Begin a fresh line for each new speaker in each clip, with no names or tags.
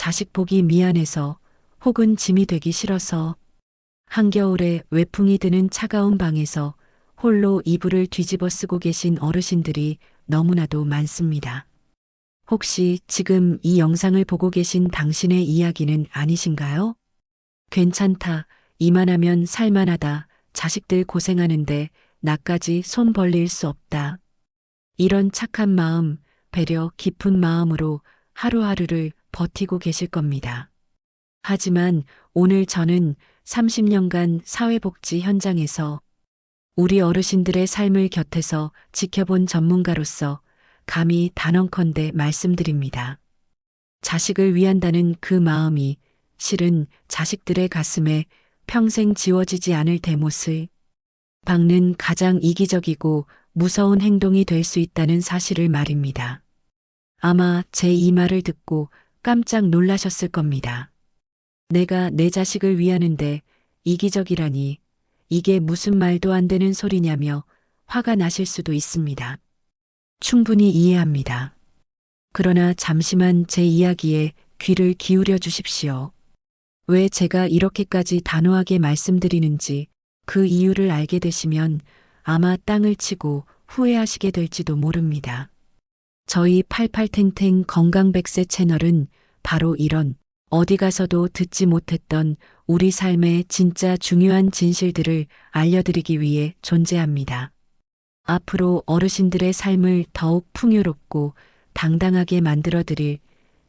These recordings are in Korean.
자식 보기 미안해서 혹은 짐이 되기 싫어서 한겨울에 외풍이 드는 차가운 방에서 홀로 이불을 뒤집어 쓰고 계신 어르신들이 너무나도 많습니다. 혹시 지금 이 영상을 보고 계신 당신의 이야기는 아니신가요? 괜찮다. 이만하면 살만하다. 자식들 고생하는데 나까지 손 벌릴 수 없다. 이런 착한 마음, 배려 깊은 마음으로 하루하루를 버티고 계실 겁니다. 하지만 오늘 저는 30년간 사회복지 현장에서 우리 어르신들의 삶을 곁에서 지켜본 전문가로서 감히 단언컨대 말씀드립니다. 자식을 위한다는 그 마음이 실은 자식들의 가슴에 평생 지워지지 않을 대못을 박는 가장 이기적이고 무서운 행동이 될 수 있다는 사실을 말입니다. 아마 제 이 말을 듣고 깜짝 놀라셨을 겁니다. 내가 내 자식을 위하는데 이기적이라니 이게 무슨 말도 안 되는 소리냐며 화가 나실 수도 있습니다. 충분히 이해합니다. 그러나 잠시만 제 이야기에 귀를 기울여 주십시오. 왜 제가 이렇게까지 단호하게 말씀드리는지 그 이유를 알게 되시면 아마 땅을 치고 후회하시게 될지도 모릅니다. 저희 88탱탱 건강백세 채널은 바로 이런 어디 가서도 듣지 못했던 우리 삶의 진짜 중요한 진실들을 알려드리기 위해 존재합니다. 앞으로 어르신들의 삶을 더욱 풍요롭고 당당하게 만들어드릴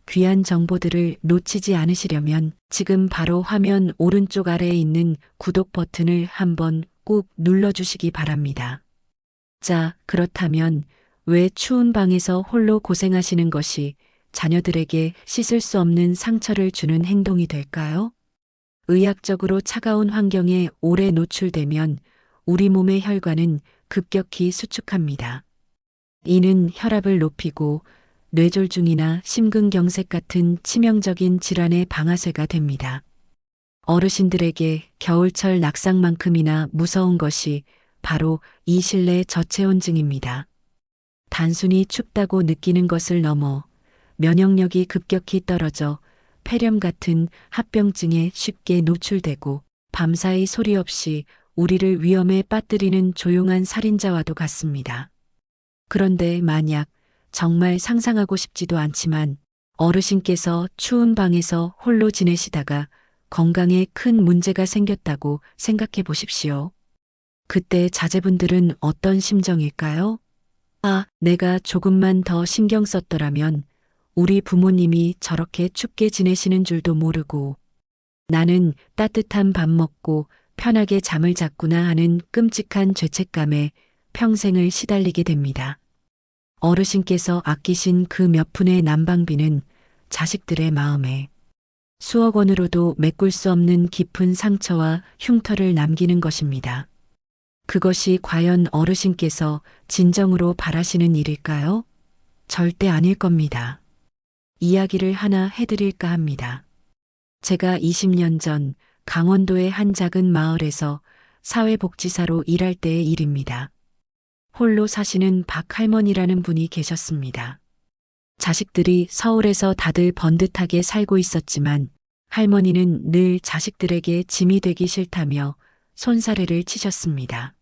귀한 정보들을 놓치지 않으시려면 지금 바로 화면 오른쪽 아래에 있는 구독 버튼을 한번 꼭 눌러주시기 바랍니다. 자, 그렇다면 왜 추운 방에서 홀로 고생하시는 것이 자녀들에게 씻을 수 없는 상처를 주는 행동이 될까요? 의학적으로 차가운 환경에 오래 노출되면 우리 몸의 혈관은 급격히 수축합니다. 이는 혈압을 높이고 뇌졸중이나 심근경색 같은 치명적인 질환의 방아쇠가 됩니다. 어르신들에게 겨울철 낙상만큼이나 무서운 것이 바로 이 실내 저체온증입니다. 단순히 춥다고 느끼는 것을 넘어 면역력이 급격히 떨어져 폐렴 같은 합병증에 쉽게 노출되고 밤사이 소리 없이 우리를 위험에 빠뜨리는 조용한 살인자와도 같습니다. 그런데 만약 정말 상상하고 싶지도 않지만 어르신께서 추운 방에서 홀로 지내시다가 건강에 큰 문제가 생겼다고 생각해 보십시오. 그때 자제분들은 어떤 심정일까요? 아, 내가 조금만 더 신경 썼더라면 우리 부모님이 저렇게 춥게 지내시는 줄도 모르고 나는 따뜻한 밥 먹고 편하게 잠을 잤구나 하는 끔찍한 죄책감에 평생을 시달리게 됩니다. 어르신께서 아끼신 그 몇 푼의 난방비는 자식들의 마음에 수억 원으로도 메꿀 수 없는 깊은 상처와 흉터를 남기는 것입니다. 그것이 과연 어르신께서 진정으로 바라시는 일일까요? 절대 아닐 겁니다. 이야기를 하나 해드릴까 합니다. 제가 20년 전 강원도의 한 작은 마을에서 사회복지사로 일할 때의 일입니다. 홀로 사시는 박 할머니라는 분이 계셨습니다. 자식들이 서울에서 다들 번듯하게 살고 있었지만 할머니는 늘 자식들에게 짐이 되기 싫다며 손사래를 치셨습니다.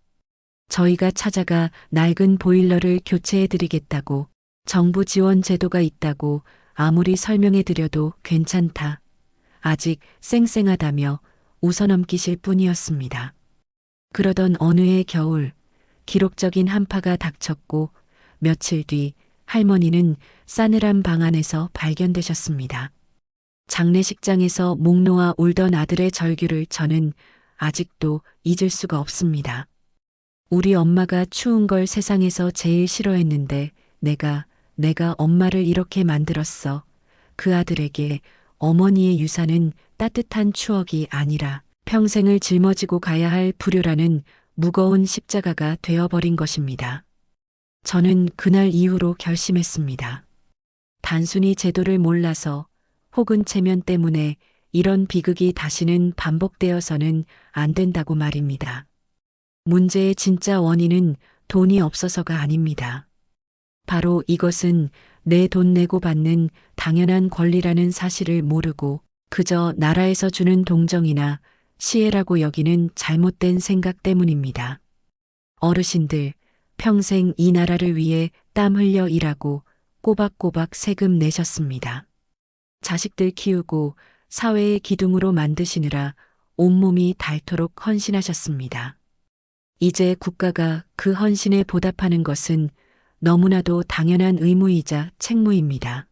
저희가 찾아가 낡은 보일러를 교체해드리겠다고 정부 지원 제도가 있다고 아무리 설명해드려도 괜찮다. 아직 쌩쌩하다며 웃어넘기실 뿐이었습니다. 그러던 어느 해 겨울 기록적인 한파가 닥쳤고 며칠 뒤 할머니는 싸늘한 방 안에서 발견되셨습니다. 장례식장에서 목 놓아 울던 아들의 절규를 저는 아직도 잊을 수가 없습니다. 우리 엄마가 추운 걸 세상에서 제일 싫어했는데 내가 엄마를 이렇게 만들었어. 그 아들에게 어머니의 유산은 따뜻한 추억이 아니라 평생을 짊어지고 가야 할 불효라는 무거운 십자가가 되어버린 것입니다. 저는 그날 이후로 결심했습니다. 단순히 제도를 몰라서 혹은 체면 때문에 이런 비극이 다시는 반복되어서는 안 된다고 말입니다. 문제의 진짜 원인은 돈이 없어서가 아닙니다. 바로 이것은 내 돈 내고 받는 당연한 권리라는 사실을 모르고 그저 나라에서 주는 동정이나 시혜라고 여기는 잘못된 생각 때문입니다. 어르신들, 평생 이 나라를 위해 땀 흘려 일하고 꼬박꼬박 세금 내셨습니다. 자식들 키우고 사회의 기둥으로 만드시느라 온몸이 닳도록 헌신하셨습니다. 이제 국가가 그 헌신에 보답하는 것은 너무나도 당연한 의무이자 책무입니다.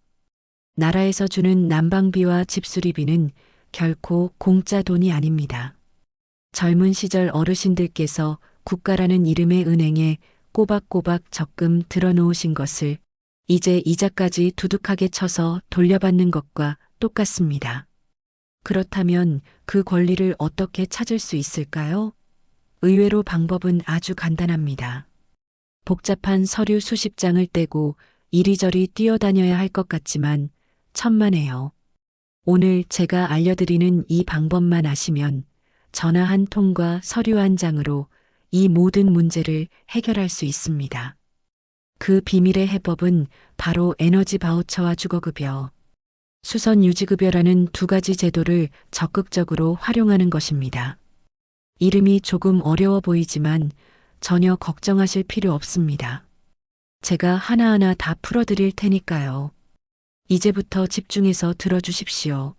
나라에서 주는 난방비와 집수리비는 결코 공짜 돈이 아닙니다. 젊은 시절 어르신들께서 국가라는 이름의 은행에 꼬박꼬박 적금 들어놓으신 것을 이제 이자까지 두둑하게 쳐서 돌려받는 것과 똑같습니다. 그렇다면 그 권리를 어떻게 찾을 수 있을까요? 의외로 방법은 아주 간단합니다. 복잡한 서류 수십 장을 떼고 이리저리 뛰어다녀야 할 것 같지만 천만에요. 오늘 제가 알려드리는 이 방법만 아시면 전화 한 통과 서류 한 장으로 이 모든 문제를 해결할 수 있습니다. 그 비밀의 해법은 바로 에너지 바우처와 주거급여, 수선 유지급여라는 두 가지 제도를 적극적으로 활용하는 것입니다. 이름이 조금 어려워 보이지만 전혀 걱정하실 필요 없습니다. 제가 하나하나 다 풀어드릴 테니까요. 이제부터 집중해서 들어주십시오.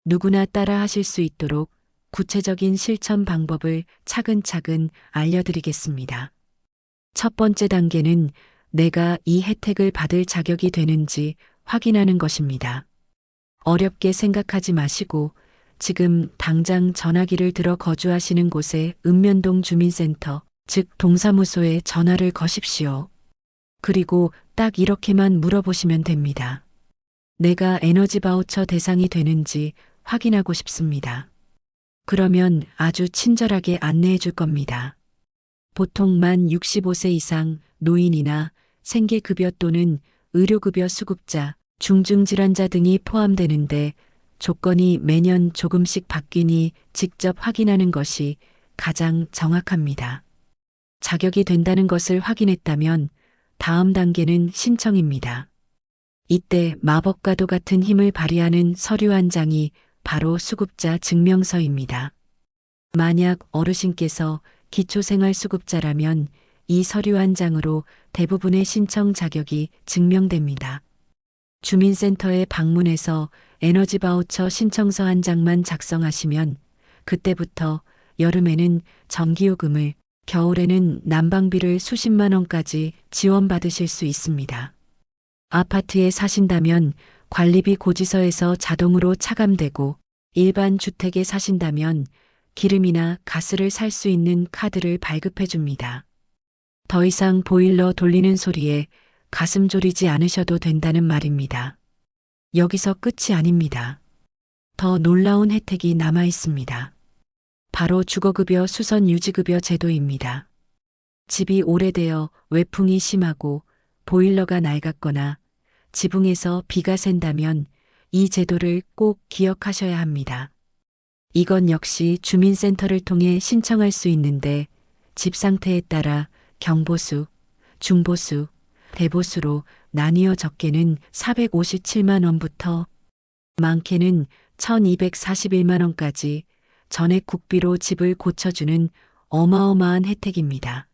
누구나 따라 하실 수 있도록 구체적인 실천 방법을 차근차근 알려드리겠습니다. 첫 번째 단계는 내가 이 혜택을 받을 자격이 되는지 확인하는 것입니다. 어렵게 생각하지 마시고 지금 당장 전화기를 들어 거주하시는 곳의 읍면동 주민센터, 즉 동사무소에 전화를 거십시오. 그리고 딱 이렇게만 물어보시면 됩니다. 내가 에너지 바우처 대상이 되는지 확인하고 싶습니다. 그러면 아주 친절하게 안내해 줄 겁니다. 보통 만 65세 이상 노인이나 생계급여 또는 의료급여 수급자, 중증질환자 등이 포함되는데 조건이 매년 조금씩 바뀌니 직접 확인하는 것이 가장 정확합니다. 자격이 된다는 것을 확인했다면 다음 단계는 신청입니다. 이때 마법과도 같은 힘을 발휘하는 서류 한 장이 바로 수급자 증명서입니다. 만약 어르신께서 기초생활수급자라면 이 서류 한 장으로 대부분의 신청 자격이 증명됩니다. 주민센터에 방문해서 에너지 바우처 신청서 한 장만 작성하시면 그때부터 여름에는 전기요금을, 겨울에는 난방비를 수십만 원까지 지원받으실 수 있습니다. 아파트에 사신다면 관리비 고지서에서 자동으로 차감되고 일반 주택에 사신다면 기름이나 가스를 살 수 있는 카드를 발급해 줍니다. 더 이상 보일러 돌리는 소리에 가슴 졸이지 않으셔도 된다는 말입니다. 여기서 끝이 아닙니다. 더 놀라운 혜택이 남아 있습니다. 바로 주거급여 수선 유지급여 제도입니다. 집이 오래되어 외풍이 심하고 보일러가 낡았거나 지붕에서 비가 샌다면 이 제도를 꼭 기억하셔야 합니다. 이건 역시 주민센터를 통해 신청할 수 있는데 집 상태에 따라 경보수, 중보수, 대보수로 나뉘어 적게는 457만 원부터 많게는 1241만 원까지 전액 국비로 집을 고쳐주는 어마어마한 혜택입니다.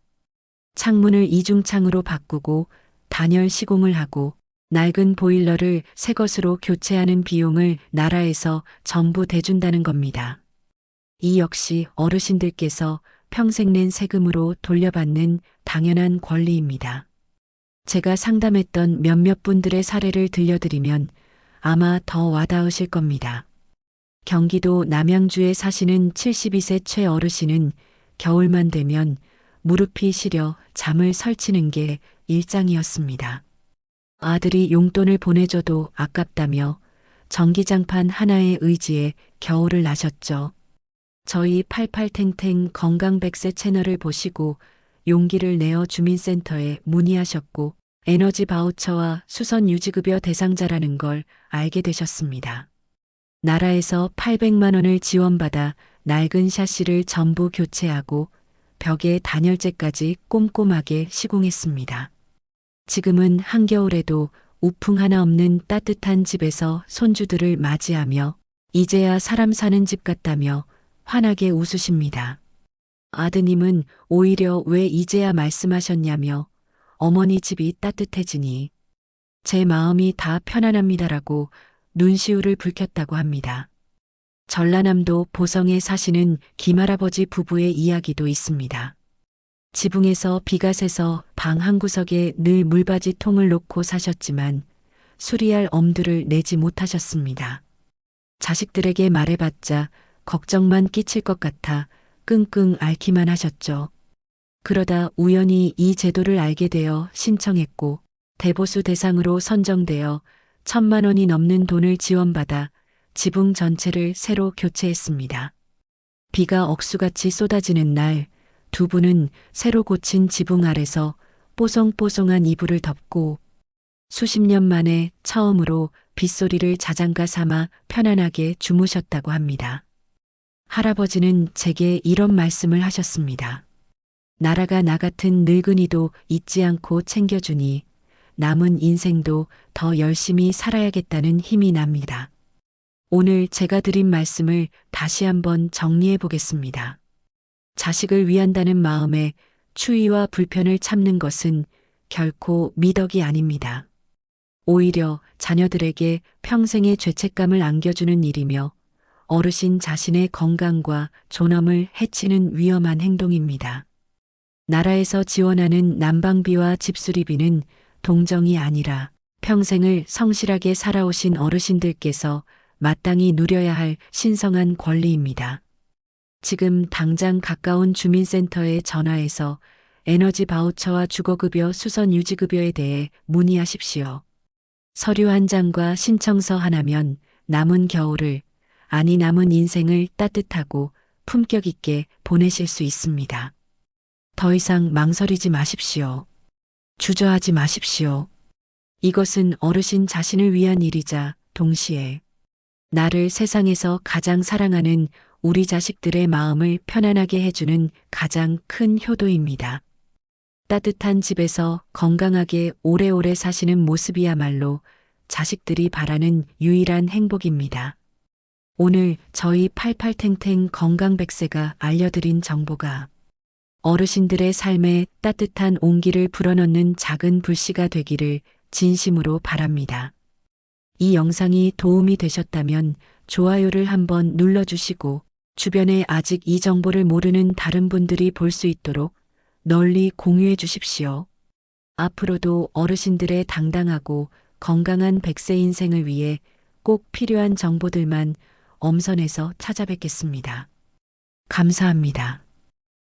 창문을 이중창으로 바꾸고 단열 시공을 하고 낡은 보일러를 새 것으로 교체하는 비용을 나라에서 전부 대준다는 겁니다. 이 역시 어르신들께서 평생 낸 세금으로 돌려받는 당연한 권리입니다. 제가 상담했던 몇몇 분들의 사례를 들려드리면 아마 더 와닿으실 겁니다. 경기도 남양주에 사시는 72세 최 어르신은 겨울만 되면 무릎이 시려 잠을 설치는 게 일상이었습니다. 아들이 용돈을 보내줘도 아깝다며 전기장판 하나의 의지에 겨울을 나셨죠. 저희 88탱탱 건강100세 채널을 보시고 용기를 내어 주민센터에 문의하셨고 에너지 바우처와 수선 유지급여 대상자라는 걸 알게 되셨습니다. 나라에서 800만 원을 지원받아 낡은 샤시를 전부 교체하고 벽에 단열재까지 꼼꼼하게 시공했습니다. 지금은 한겨울에도 우풍 하나 없는 따뜻한 집에서 손주들을 맞이하며 이제야 사람 사는 집 같다며 환하게 웃으십니다. 아드님은 오히려 왜 이제야 말씀하셨냐며 어머니 집이 따뜻해지니 제 마음이 다 편안합니다라고 눈시울을 붉혔다고 합니다. 전라남도 보성에 사시는 김할아버지 부부의 이야기도 있습니다. 지붕에서 비가 새서 방 한 구석에 늘 물받이 통을 놓고 사셨지만 수리할 엄두를 내지 못하셨습니다. 자식들에게 말해봤자 걱정만 끼칠 것 같아 끙끙 앓기만 하셨죠. 그러다 우연히 이 제도를 알게 되어 신청했고 대보수 대상으로 선정되어 1,000만 원이 넘는 돈을 지원받아 지붕 전체를 새로 교체했습니다. 비가 억수같이 쏟아지는 날 두 분은 새로 고친 지붕 아래서 뽀송뽀송한 이불을 덮고 수십 년 만에 처음으로 빗소리를 자장가 삼아 편안하게 주무셨다고 합니다. 할아버지는 제게 이런 말씀을 하셨습니다. 나라가 나 같은 늙은이도 잊지 않고 챙겨주니 남은 인생도 더 열심히 살아야겠다는 힘이 납니다. 오늘 제가 드린 말씀을 다시 한번 정리해 보겠습니다. 자식을 위한다는 마음에 추위와 불편을 참는 것은 결코 미덕이 아닙니다. 오히려 자녀들에게 평생의 죄책감을 안겨주는 일이며 어르신 자신의 건강과 존엄을 해치는 위험한 행동입니다. 나라에서 지원하는 난방비와 집수리비는 동정이 아니라 평생을 성실하게 살아오신 어르신들께서 마땅히 누려야 할 신성한 권리입니다. 지금 당장 가까운 주민센터에 전화해서 에너지 바우처와 주거급여 수선 유지급여에 대해 문의하십시오. 서류 한 장과 신청서 하나면 남은 겨울을, 아니 남은 인생을 따뜻하고 품격 있게 보내실 수 있습니다. 더 이상 망설이지 마십시오. 주저하지 마십시오. 이것은 어르신 자신을 위한 일이자 동시에 나를 세상에서 가장 사랑하는 우리 자식들의 마음을 편안하게 해주는 가장 큰 효도입니다. 따뜻한 집에서 건강하게 오래오래 사시는 모습이야말로 자식들이 바라는 유일한 행복입니다. 오늘 저희 88탱탱 건강100세가 알려드린 정보가 어르신들의 삶에 따뜻한 온기를 불어넣는 작은 불씨가 되기를 진심으로 바랍니다. 이 영상이 도움이 되셨다면 좋아요를 한번 눌러주시고 주변에 아직 이 정보를 모르는 다른 분들이 볼 수 있도록 널리 공유해 주십시오. 앞으로도 어르신들의 당당하고 건강한 100세 인생을 위해 꼭 필요한 정보들만 엄선해서 찾아뵙겠습니다. 감사합니다.